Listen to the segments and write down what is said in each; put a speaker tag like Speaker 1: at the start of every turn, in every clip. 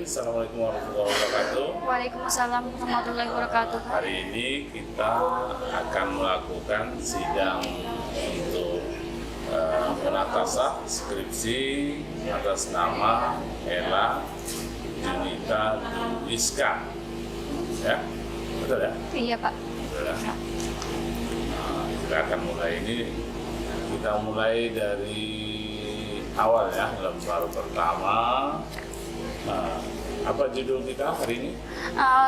Speaker 1: Assalamualaikum warahmatullahi wabarakatuh.
Speaker 2: Waalaikumsalam warahmatullahi wabarakatuh.
Speaker 1: Hari ini kita akan melakukan sidang untuk penatasan skripsi atas nama Ella Junita Duiska. Ya, betul ya?
Speaker 2: Iya Pak.
Speaker 1: Betul ya? Nah, kita akan mulai ini. Kita mulai dari awal ya, lembar pertama. Nah, apa judul kita hari ini?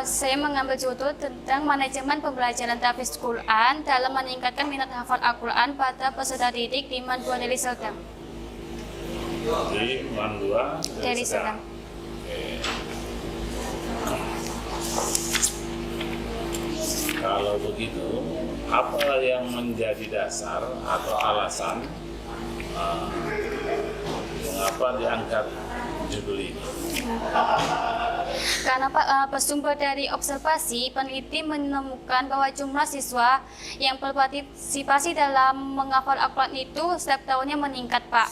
Speaker 2: Saya mengambil judul tentang manajemen pembelajaran tahfiz Quran dalam meningkatkan minat hafal Al-Quran pada peserta didik di Man 2 Deli Serdang.
Speaker 1: Di Man 2
Speaker 2: Deli Serdang.
Speaker 1: Oke. Kalau begitu, apa yang menjadi dasar atau alasan mengapa diangkat judul ini?
Speaker 2: Karena Pak, bersumber dari observasi, peneliti menemukan bahwa jumlah siswa yang berpartisipasi dalam menghafal Al-Quran itu setiap tahunnya meningkat Pak.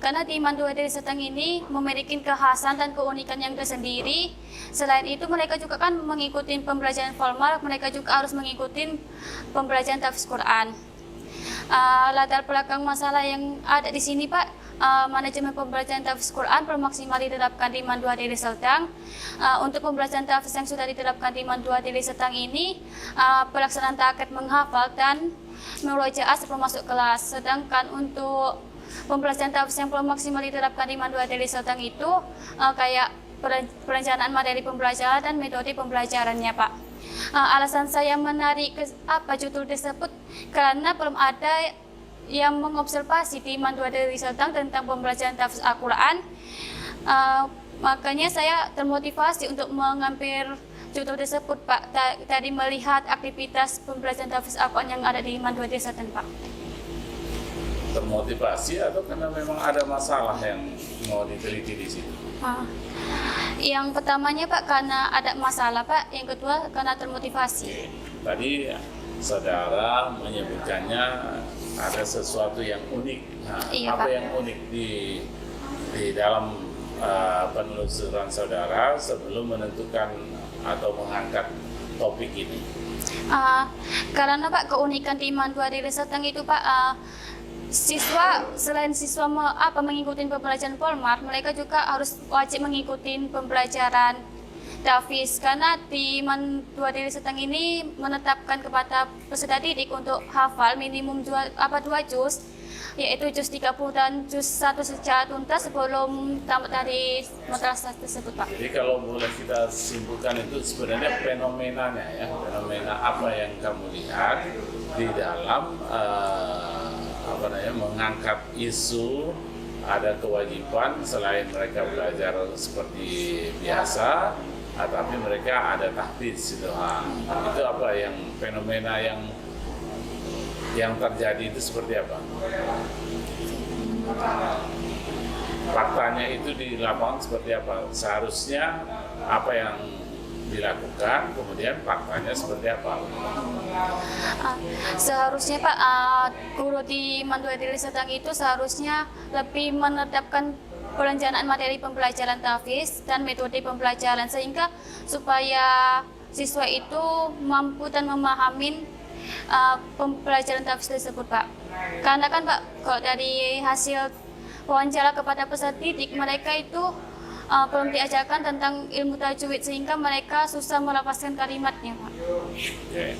Speaker 2: Karena di Man 2 Deli Serdang ini memiliki kekhasan dan keunikan yang tersendiri. Selain itu mereka juga kan mengikuti pembelajaran formal, mereka juga harus mengikuti pembelajaran tahfiz Quran. Latar belakang masalah yang ada di sini Pak, manajemen pembelajaran tahfiz Quran bermaksimal diterapkan di Man 2 Deli Serdang. Untuk pembelajaran tahfiz yang sudah diterapkan di Man 2 Deli Serdang ini, pelaksanaan target menghafal dan murojaah sebelum masuk kelas. Sedangkan untuk pembelajaran tahfiz yang belum maksimal diterapkan di Man 2 Deli Serdang itu kayak perencanaan materi pembelajaran dan metode pembelajarannya Pak. Alasan saya menarik judul tersebut karena belum ada yang mengobservasi di Man 2 Deli Serdang tentang pembelajaran tahfiz Al-Quran. Makanya saya termotivasi untuk mengambil judul tersebut Pak, dari melihat aktivitas pembelajaran tahfiz Al-Quran yang ada di Man 2 Deli Serdang Pak.
Speaker 1: Termotivasi atau karena memang ada masalah yang mau diteliti di situ?
Speaker 2: Yang pertamanya Pak karena ada masalah Pak, yang kedua karena termotivasi.
Speaker 1: Tadi saudara menyebutkannya ada sesuatu yang unik. Nah,
Speaker 2: Iya,
Speaker 1: apa
Speaker 2: Pak.
Speaker 1: yang unik di dalam penelusuran saudara sebelum menentukan atau mengangkat topik ini?
Speaker 2: Karena Pak keunikan di Man 2 Deli Serdang itu Pak, selain siswa mengikuti pembelajaran formal, mereka juga harus wajib mengikuti pembelajaran tahfiz. Karena di Man 2 Deli Serdang ini menetapkan kepada peserta didik untuk hafal minimum 2 juz, yaitu juz 30 dan juz 1 secara tuntas sebelum tamat dari madrasah tersebut Pak.
Speaker 1: Jadi kalau boleh kita simpulkan itu sebenarnya fenomenanya ya, fenomena apa yang kamu lihat di dalam mengangkat isu ada kewajiban selain mereka belajar seperti biasa, tapi mereka ada tahfiz itu. Itu apa yang fenomena yang terjadi itu seperti apa? Faktanya itu di lapangan seperti apa? Seharusnya apa yang dilakukan, kemudian faktanya seperti apa?
Speaker 2: Seharusnya Pak, guru di Man 2 Deli Serdang itu seharusnya lebih menetapkan perencanaan materi pembelajaran tahfiz dan metode pembelajaran sehingga supaya siswa itu mampu dan memahami pembelajaran tahfiz tersebut Pak. Karena kan Pak, kalau dari hasil wawancara kepada peserta didik, mereka itu belum diajarkan tentang ilmu tajwid sehingga mereka susah melafazkan kalimatnya Pak.
Speaker 1: Oke.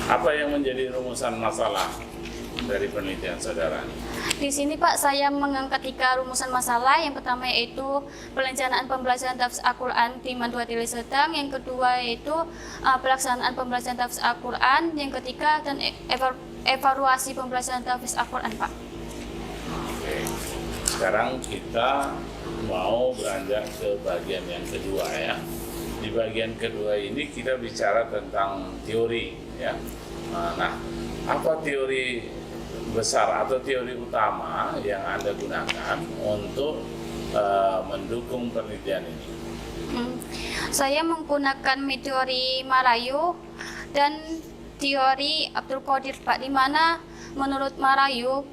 Speaker 1: Apa yang menjadi rumusan masalah dari penelitian saudara?
Speaker 2: Di sini Pak, saya mengangkat 3 rumusan masalah. Yang pertama yaitu perencanaan pembelajaran tahfiz Al-Quran di Man 2 Deli Serdang. Yang kedua yaitu pelaksanaan pembelajaran tahfiz Al-Quran. Yang ketiga dan evaluasi pembelajaran tahfiz Al-Quran Pak.
Speaker 1: Oke. Sekarang kita mau beranjak ke bagian yang kedua ya. Di bagian kedua ini kita bicara tentang teori ya. Nah, apa teori besar atau teori utama yang Anda gunakan untuk mendukung penelitian ini?
Speaker 2: Saya menggunakan teori Marayu dan teori Abdul Qadir Pak, di mana menurut Marayu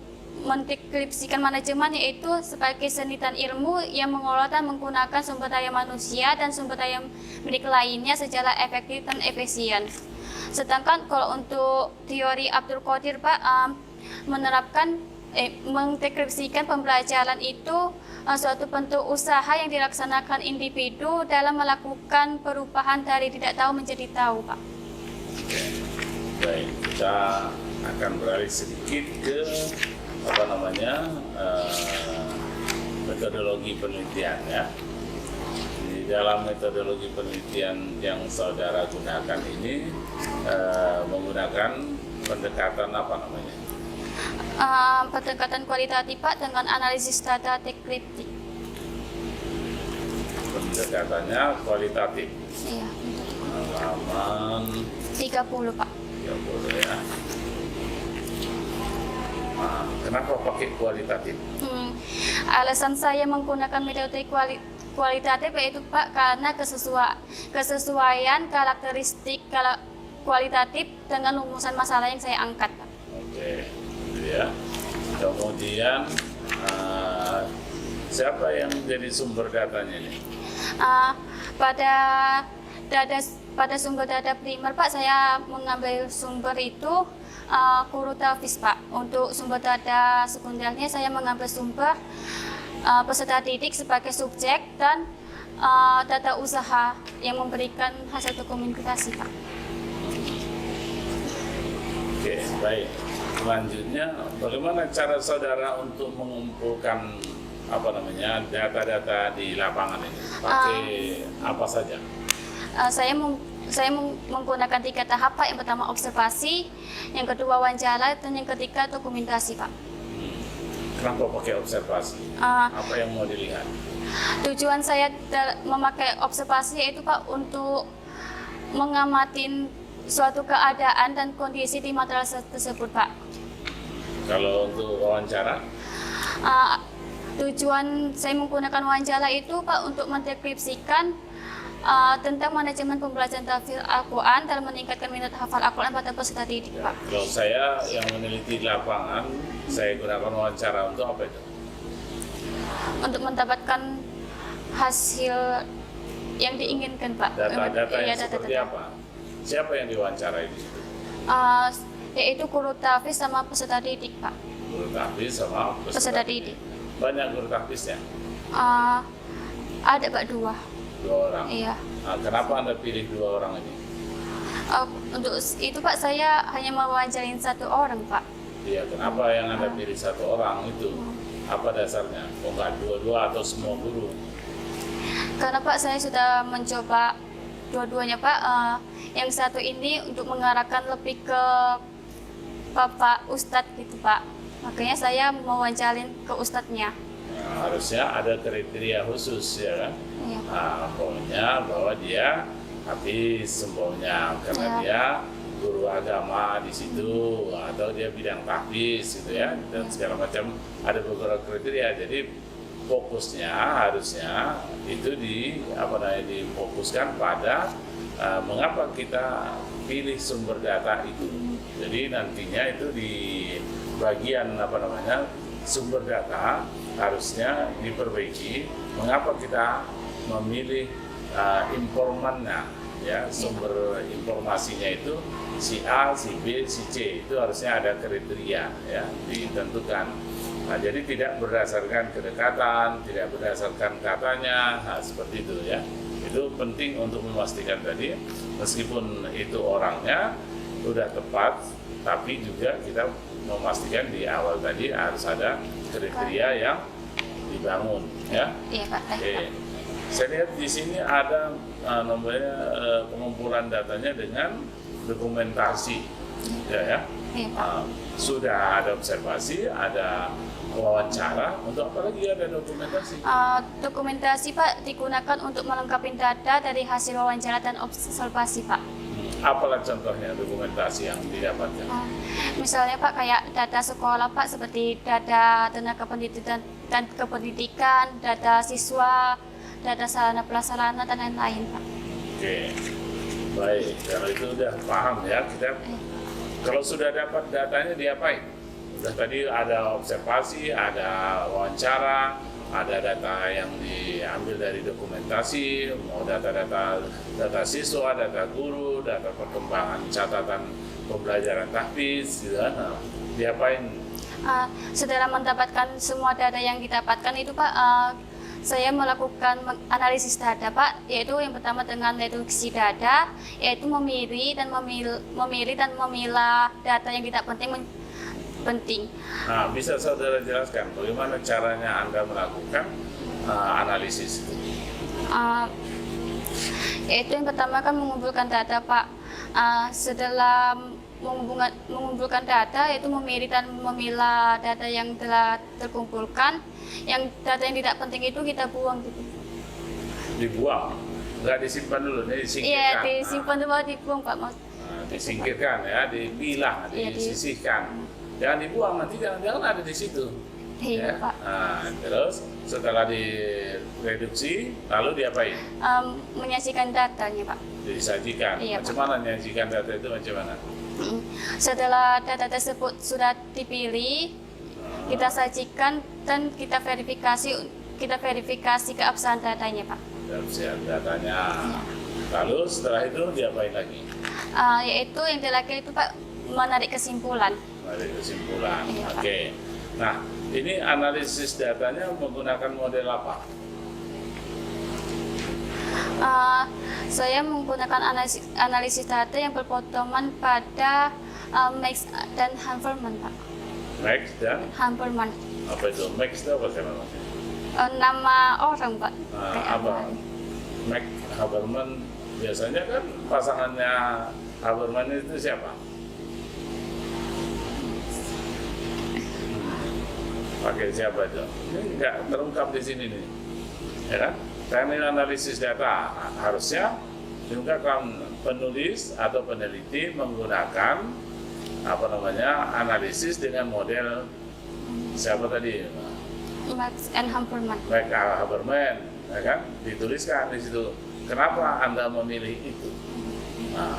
Speaker 2: mendeskripsikan manajemen, yaitu sebagai seni dan ilmu yang mengelola dan menggunakan sumber daya manusia dan sumber daya milik lainnya secara efektif dan efisien. Sedangkan kalau untuk teori Abdul Qadir Pak, mendeskripsikan pembelajaran itu suatu bentuk usaha yang dilaksanakan individu dalam melakukan perubahan dari tidak tahu menjadi tahu, Pak.
Speaker 1: Baik, kita akan beralih sedikit ke metodologi penelitian ya. Di dalam metodologi penelitian yang saudara gunakan ini menggunakan pendekatan apa namanya?
Speaker 2: Pendekatan kualitatif Pak dengan analisis data deskriptif.
Speaker 1: Pendekatannya kualitatif.
Speaker 2: Iya.
Speaker 1: Halaman
Speaker 2: 30 Pak.
Speaker 1: 30 ya. Nah, kenapa pakai kualitatif?
Speaker 2: Alasan saya menggunakan metode kualitatif yaitu Pak karena kesesuaian karakteristik kualitatif dengan rumusan masalah yang saya angkat, Pak.
Speaker 1: Oke, gitu ya. Kemudian siapa yang jadi sumber datanya ini?
Speaker 2: Pada sumber data primer Pak, saya mengambil sumber itu Kurutafis Pak. Untuk sumber data sekundernya saya mengambil sumber peserta didik sebagai subjek dan data usaha yang memberikan hasil dokumentasi Pak.
Speaker 1: Oke, baik. Selanjutnya, bagaimana cara saudara untuk mengumpulkan data-data di lapangan ini? Pakai apa saja?
Speaker 2: Saya menggunakan 3 tahap Pak. Yang pertama observasi, yang kedua wawancara, dan yang ketiga dokumentasi Pak.
Speaker 1: Kenapa pakai observasi? Apa yang mau dilihat?
Speaker 2: Tujuan saya memakai observasi yaitu Pak untuk mengamati suatu keadaan dan kondisi di material tersebut Pak.
Speaker 1: Kalau untuk wawancara?
Speaker 2: Tujuan saya menggunakan wawancara itu Pak untuk mendeskripsikan tentang manajemen pembelajaran tahfidz Al-Quran dalam meningkatkan minat hafal Al-Quran pada peserta didik Pak.
Speaker 1: Kalau saya yang meneliti di lapangan, saya gunakan wawancara untuk apa itu?
Speaker 2: Untuk mendapatkan hasil yang diinginkan Pak.
Speaker 1: Data-data yang seperti
Speaker 2: data.
Speaker 1: apa? Siapa yang diwawancarai di situ?
Speaker 2: Yaitu guru tahfidz sama peserta didik Pak.
Speaker 1: Guru tahfidz sama
Speaker 2: Peserta didik.
Speaker 1: Banyak guru tahfidznya?
Speaker 2: Ada Pak 2
Speaker 1: orang.
Speaker 2: Iya.
Speaker 1: Kenapa Anda pilih 2 orang ini?
Speaker 2: Untuk itu Pak, saya hanya mewawancarin 1 orang Pak.
Speaker 1: Iya, kenapa yang Anda pilih 1 orang itu? Apa dasarnya? Kok nggak 2 atau semua guru?
Speaker 2: Karena Pak, saya sudah mencoba dua-duanya Pak. Yang satu ini untuk mengarahkan lebih ke Bapak Ustadz gitu Pak. Makanya saya mewawancarin ke Ustadznya.
Speaker 1: Harusnya ada kriteria khusus ya kan?
Speaker 2: Iya.
Speaker 1: Pokoknya bahwa dia habis sempurna karena dia guru agama di situ atau dia bidang tahfiz gitu ya, dan segala macam, ada beberapa kriteria. Jadi fokusnya harusnya itu difokuskan pada mengapa kita pilih sumber data itu. Jadi nantinya itu di bagian sumber data harusnya diperbaiki, mengapa kita memilih informannya ya, sumber informasinya itu si A, si B, si C, itu harusnya ada kriteria ya ditentukan. Nah, jadi tidak berdasarkan kedekatan, tidak berdasarkan katanya, seperti itu ya. Itu penting untuk memastikan tadi, meskipun itu orangnya sudah tepat, tapi juga kita memastikan di awal tadi harus ada kriteria yang dibangun ya.
Speaker 2: Iya Pak.
Speaker 1: Oke. Saya lihat di sini ada pengumpulan datanya dengan dokumentasi ya.
Speaker 2: Iya Pak.
Speaker 1: Sudah ada observasi, ada wawancara, untuk apa lagi ada dokumentasi?
Speaker 2: Dokumentasi Pak digunakan untuk melengkapi data dari hasil wawancara dan observasi Pak.
Speaker 1: Apalah contohnya dokumentasi yang didapatkan?
Speaker 2: Misalnya Pak, kayak data sekolah Pak, seperti data tenaga pendidikan dan kependidikan, data siswa, data sarana prasarana dan lain-lain Pak.
Speaker 1: Oke, baik. Kalau itu udah paham ya, kita kalau sudah dapat datanya diapain? tadi ada observasi, ada wawancara, ada data yang diambil dari dokumentasi, mau data siswa, data guru, data perkembangan catatan pembelajaran tahfiz, gitu kan. Nah, diapain?
Speaker 2: Setelah mendapatkan semua data yang didapatkan itu Pak, saya melakukan analisis data Pak, yaitu yang pertama dengan reduksi data, yaitu memilih dan memilah data yang tidak penting.
Speaker 1: Nah, bisa saudara jelaskan bagaimana caranya Anda melakukan analisis itu?
Speaker 2: Yaitu yang pertama kan mengumpulkan data Pak. Setelah mengumpulkan data, yaitu memilih dan memilah data yang telah terkumpulkan. Yang data yang tidak penting itu kita buang gitu.
Speaker 1: Dibuang? Nggak disimpan dulu, ini disingkirkan?
Speaker 2: Iya, disimpan dulu, dibuang Pak.
Speaker 1: Disingkirkan ya, dipilah, disisihkan. Jangan dibuang, nanti jangan ada di situ.
Speaker 2: Iya
Speaker 1: ya.
Speaker 2: Pak.
Speaker 1: Nah, terus setelah direduksi, lalu diapain?
Speaker 2: Menyajikan datanya Pak.
Speaker 1: Disajikan.
Speaker 2: Iya,
Speaker 1: macam mana menyajikan data itu, macam mana?
Speaker 2: Setelah data tersebut sudah dipilih, kita sajikan dan kita verifikasi keabsahan datanya Pak.
Speaker 1: Keabsahan datanya. Lalu setelah itu diapain lagi?
Speaker 2: Yaitu yang terakhir itu Pak, menarik kesimpulan.
Speaker 1: Menarik kesimpulan.
Speaker 2: Iya,
Speaker 1: Oke. Nah, ini analisis datanya menggunakan model apa?
Speaker 2: Saya menggunakan analisis data yang berpotongan pada Max dan Haberman Pak.
Speaker 1: Max dan?
Speaker 2: Haberman.
Speaker 1: Apa itu? Max itu apa namanya?
Speaker 2: Nama orang Pak.
Speaker 1: Apa? Max Haberman biasanya kan pasangannya Haberman itu siapa? Pakai siapa itu? Ini nggak terungkap di sini nih, ya kan? Teknik analisis data harusnya diungkapkan penulis atau peneliti menggunakan analisis dengan model siapa tadi?
Speaker 2: Max and Haberman.
Speaker 1: Max Haberman, ya kan? Dituliskan di situ. Kenapa Anda memilih itu? Nah,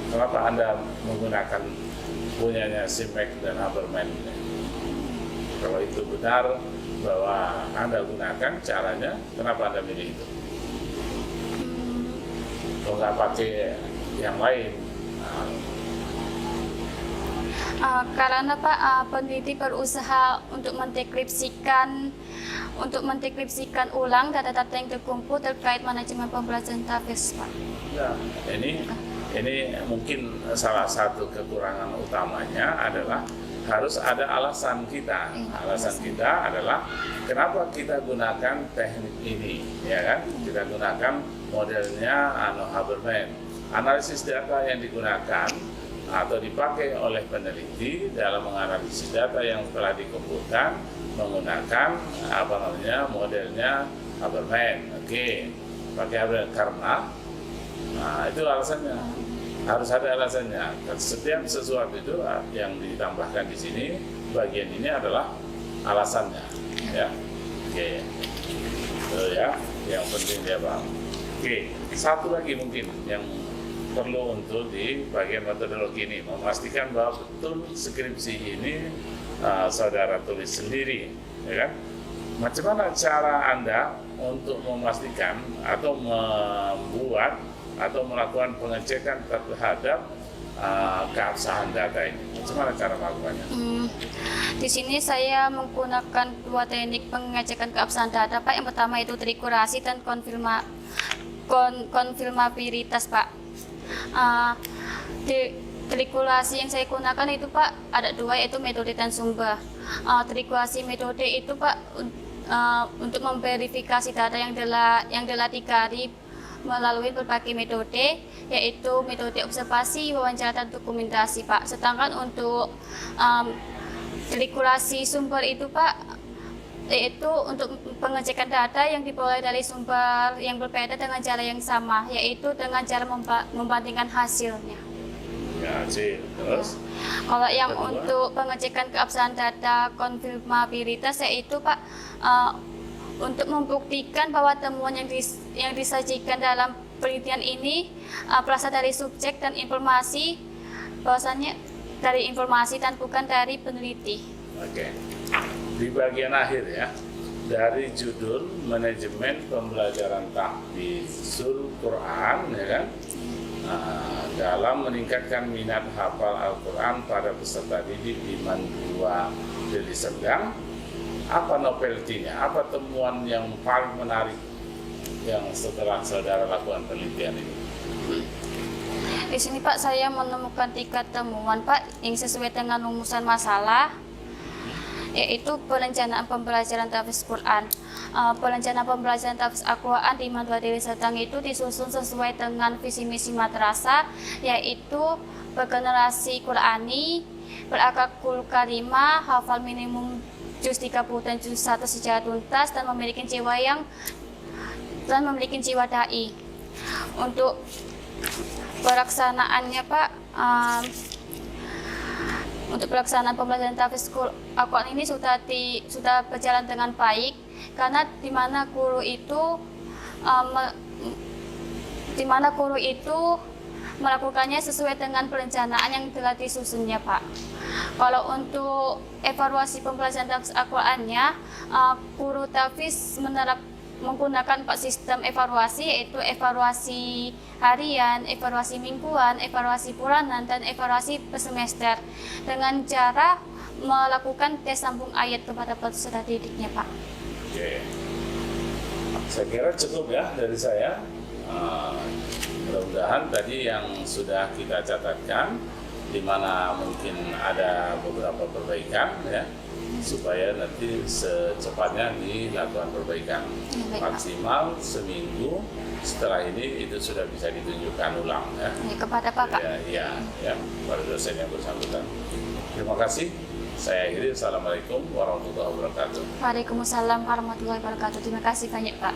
Speaker 1: kenapa Anda menggunakan punyanya si Max dan Haberman? Kalau itu benar bahwa Anda gunakan caranya, kenapa Anda milih itu? Kalau nggak pakai yang lain?
Speaker 2: Karena Pak, peneliti berusaha untuk mendekripsikan ulang data-data yang terkumpul terkait manajemen pembelajaran tahfiz Pak.
Speaker 1: Ya, ini mungkin salah satu kekurangan utamanya adalah harus ada alasan kita. Alasan kita adalah kenapa kita gunakan teknik ini, ya kan? Kita gunakan modelnya Haberman. Analisis data yang digunakan atau dipakai oleh peneliti dalam menganalisis data yang telah dikumpulkan menggunakan modelnya Haberman. Oke, pakai Haberman karena itu alasannya. Harus ada alasannya. Setiap sesuatu itu yang ditambahkan di sini, bagian ini adalah alasannya. Ya, oke. Itu ya, yang penting dia paham. Oke, satu lagi mungkin yang perlu untuk di bagian metodologi ini memastikan bahwa betul skripsi ini saudara tulis sendiri, ya kan? Macam mana cara Anda untuk memastikan atau membuat atau melakukan pengecekan terhadap keabsahan data ini? Bagaimana cara melakukannya?
Speaker 2: Di sini saya menggunakan dua teknik pengecekan keabsahan data Pak. Yang pertama itu trikurasi dan konfirmabilitas Pak. Trikurasi yang saya gunakan itu Pak ada dua, yaitu metode dan sumber. Trikurasi metode itu Pak untuk memverifikasi data yang telah digali melalui berbagai metode, yaitu metode observasi, wawancara, dan dokumentasi Pak. Sedangkan untuk trikurasi sumber itu Pak, yaitu untuk pengecekan data yang diperoleh dari sumber yang berbeda dengan cara yang sama, yaitu dengan cara membandingkan hasilnya.
Speaker 1: Ya, sih. Terus?
Speaker 2: Kalau yang untuk pengecekan keabsahan data konfirmabilitas, yaitu Pak untuk membuktikan bahwa temuan yang disajikan dalam penelitian ini berasal dari subjek dan informasi bahwasannya dari informasi dan bukan dari peneliti.
Speaker 1: Oke. Di bagian akhir ya, dari judul manajemen pembelajaran tahfidzul Quran, ya kan, dalam meningkatkan minat hafal Al-Quran pada peserta didik Iman 2 Deli Serdang, apa novelty-nya, apa temuan yang paling menarik yang setelah saudara lakukan penelitian ini?
Speaker 2: Di sini Pak, saya menemukan 3 temuan Pak yang sesuai dengan rumusan masalah, yaitu perencanaan pembelajaran tahfidz Quran. Perencanaan pembelajaran tahfidz Al-Quran di Iman 2 Deli Serdang itu disusun sesuai dengan visi misi madrasah, yaitu bergenerasi Qurani, berakhlakul karimah, hafal minimum juz 30 dan juz 1 secara tuntas, dan memiliki jiwa dai. Untuk pelaksanaannya Pak, untuk pelaksanaan pembelajaran tahfidz Al-Quran ini sudah berjalan dengan baik, karena di mana guru itu melakukannya sesuai dengan perencanaan yang telah disusunnya Pak. Kalau untuk evaluasi pembelajaran tahfidz Al-Qurannya, guru tahfidz menggunakan 4 sistem evaluasi, yaitu evaluasi harian, evaluasi mingguan, evaluasi bulanan, dan evaluasi per semester, dengan cara melakukan tes sambung ayat kepada peserta didiknya Pak.
Speaker 1: Oke. Saya kira cukup ya dari saya. Mudah-mudahan tadi yang sudah kita catatkan, di mana mungkin ada beberapa perbaikan ya, supaya nanti secepatnya dilakukan perbaikan. Maksimal seminggu setelah ini itu sudah bisa ditunjukkan ulang ya.
Speaker 2: Kepada Bapak.
Speaker 1: Ya, pada dosen yang bersangkutan. Terima kasih. Saya akhiri. Assalamualaikum warahmatullahi wabarakatuh.
Speaker 2: Waalaikumsalam warahmatullahi wabarakatuh. Terima kasih banyak Pak.